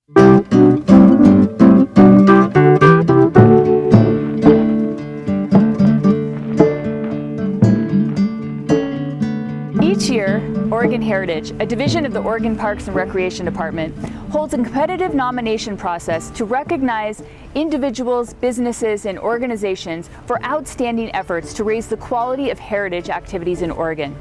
Each year, Oregon Heritage, a division of the Oregon Parks and Recreation Department, holds a competitive nomination process to recognize individuals, businesses, and organizations for outstanding efforts to raise the quality of heritage activities in Oregon.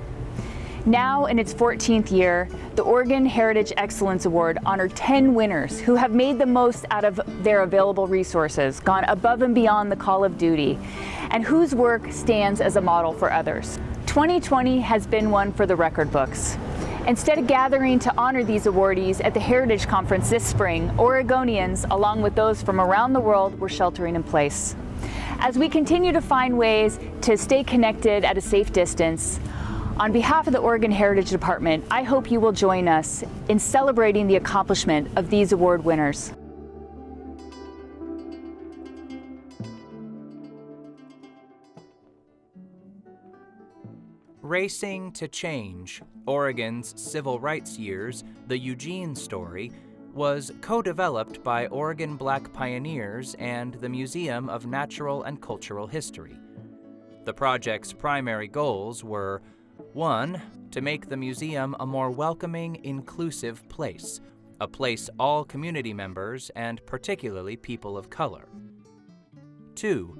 Now, in its 14th year, the Oregon Heritage Excellence Award honored 10 winners who have made the most out of their available resources, gone above and beyond the call of duty, and whose work stands as a model for others. 2020 has been one for the record books. Instead of gathering to honor these awardees at the Heritage Conference this spring, Oregonians, along with those from around the world, were sheltering in place. As we continue to find ways to stay connected at a safe distance, on behalf of the Oregon Heritage Department, I hope you will join us in celebrating the accomplishment of these award winners. Racing to Change, Oregon's Civil Rights Years, the Eugene Story, was co-developed by Oregon Black Pioneers and the Museum of Natural and Cultural History. The project's primary goals were: 1. To make the museum a more welcoming, inclusive place, a place all community members and particularly people of color. 2.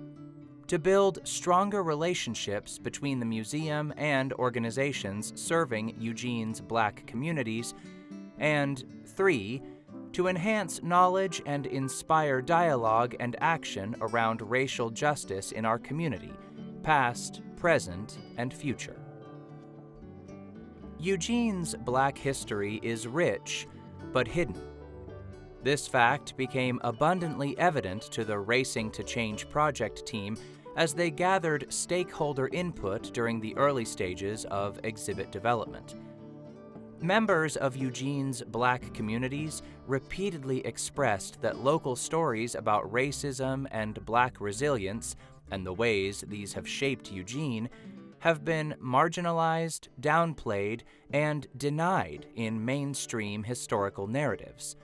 To build stronger relationships between the museum and organizations serving Eugene's Black communities. And 3. To enhance knowledge and inspire dialogue and action around racial justice in our community, past, present, and future. Eugene's Black history is rich, but hidden. This fact became abundantly evident to the Racing to Change project team as they gathered stakeholder input during the early stages of exhibit development. Members of Eugene's Black communities repeatedly expressed that local stories about racism and Black resilience, and the ways these have shaped Eugene, have been marginalized, downplayed, and denied in mainstream historical narratives.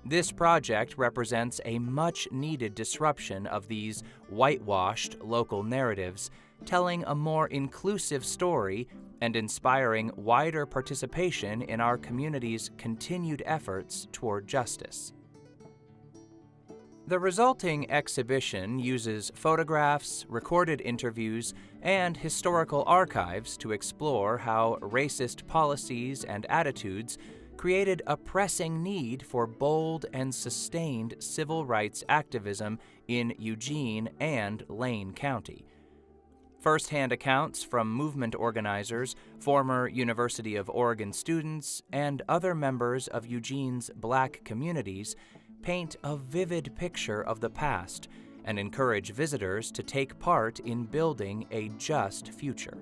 This project represents a much-needed disruption of these whitewashed local narratives, telling a more inclusive story and inspiring wider participation in our community's continued efforts toward justice. The resulting exhibition uses photographs, recorded interviews, and historical archives to explore how racist policies and attitudes created a pressing need for bold and sustained civil rights activism in Eugene and Lane County. First-hand accounts from movement organizers, former University of Oregon students, and other members of Eugene's Black communities paint a vivid picture of the past and encourage visitors to take part in building a just future.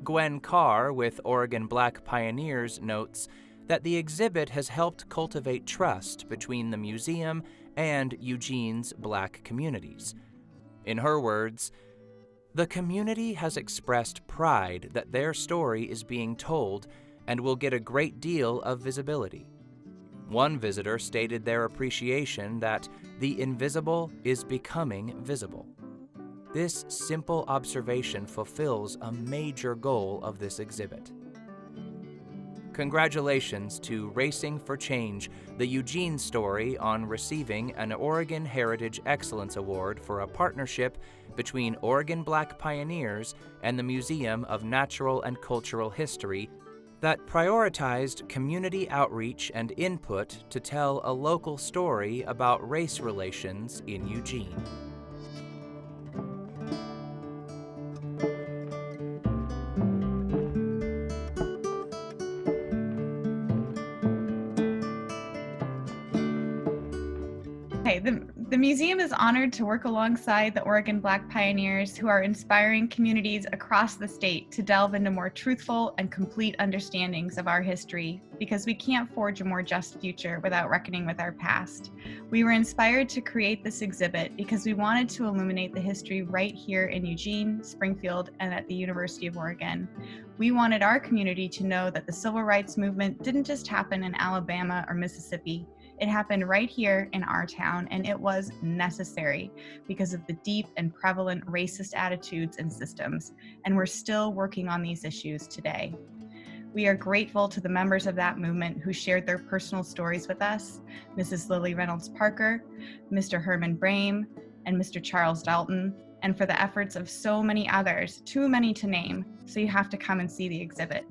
Gwen Carr with Oregon Black Pioneers notes that the exhibit has helped cultivate trust between the museum and Eugene's Black communities. In her words, "The community has expressed pride that their story is being told and will get a great deal of visibility. One visitor stated their appreciation that the invisible is becoming visible. This simple observation fulfills a major goal of this exhibit." Congratulations to Racing for Change, the Eugene Story, on receiving an Oregon Heritage Excellence Award for a partnership between Oregon Black Pioneers and the Museum of Natural and Cultural History that prioritized community outreach and input to tell a local story about race relations in Eugene. Okay, The museum is honored to work alongside the Oregon Black pioneers who are inspiring communities across the state to delve into more truthful and complete understandings of our history, because we can't forge a more just future without reckoning with our past. We were inspired to create this exhibit because we wanted to illuminate the history right here in Eugene, Springfield, and at the University of Oregon. We wanted our community to know that the civil rights movement didn't just happen in Alabama or Mississippi. It happened right here in our town, and it was necessary because of the deep and prevalent racist attitudes and systems, and we're still working on these issues today. We are grateful to the members of that movement who shared their personal stories with us, Mrs. Lily Reynolds Parker, Mr. Herman Brame, and Mr. Charles Dalton, and for the efforts of so many others, too many to name, so you have to come and see the exhibit.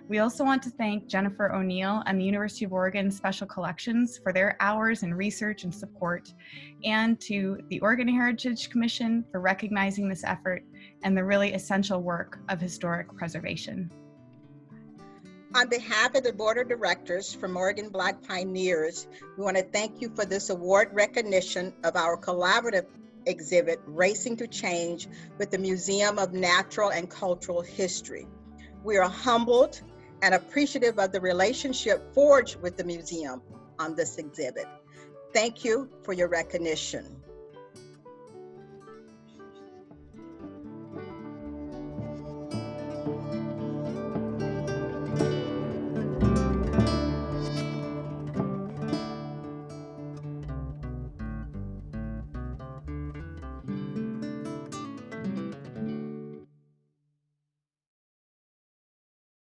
We also want to thank Jennifer O'Neill and the University of Oregon Special Collections for their hours in research and support, and to the Oregon Heritage Commission for recognizing this effort and the really essential work of historic preservation. On behalf of the Board of Directors from Oregon Black Pioneers, we want to thank you for this award recognition of our collaborative exhibit, Racing to Change, with the Museum of Natural and Cultural History. We are humbled and appreciative of the relationship forged with the museum on this exhibit. Thank you for your recognition.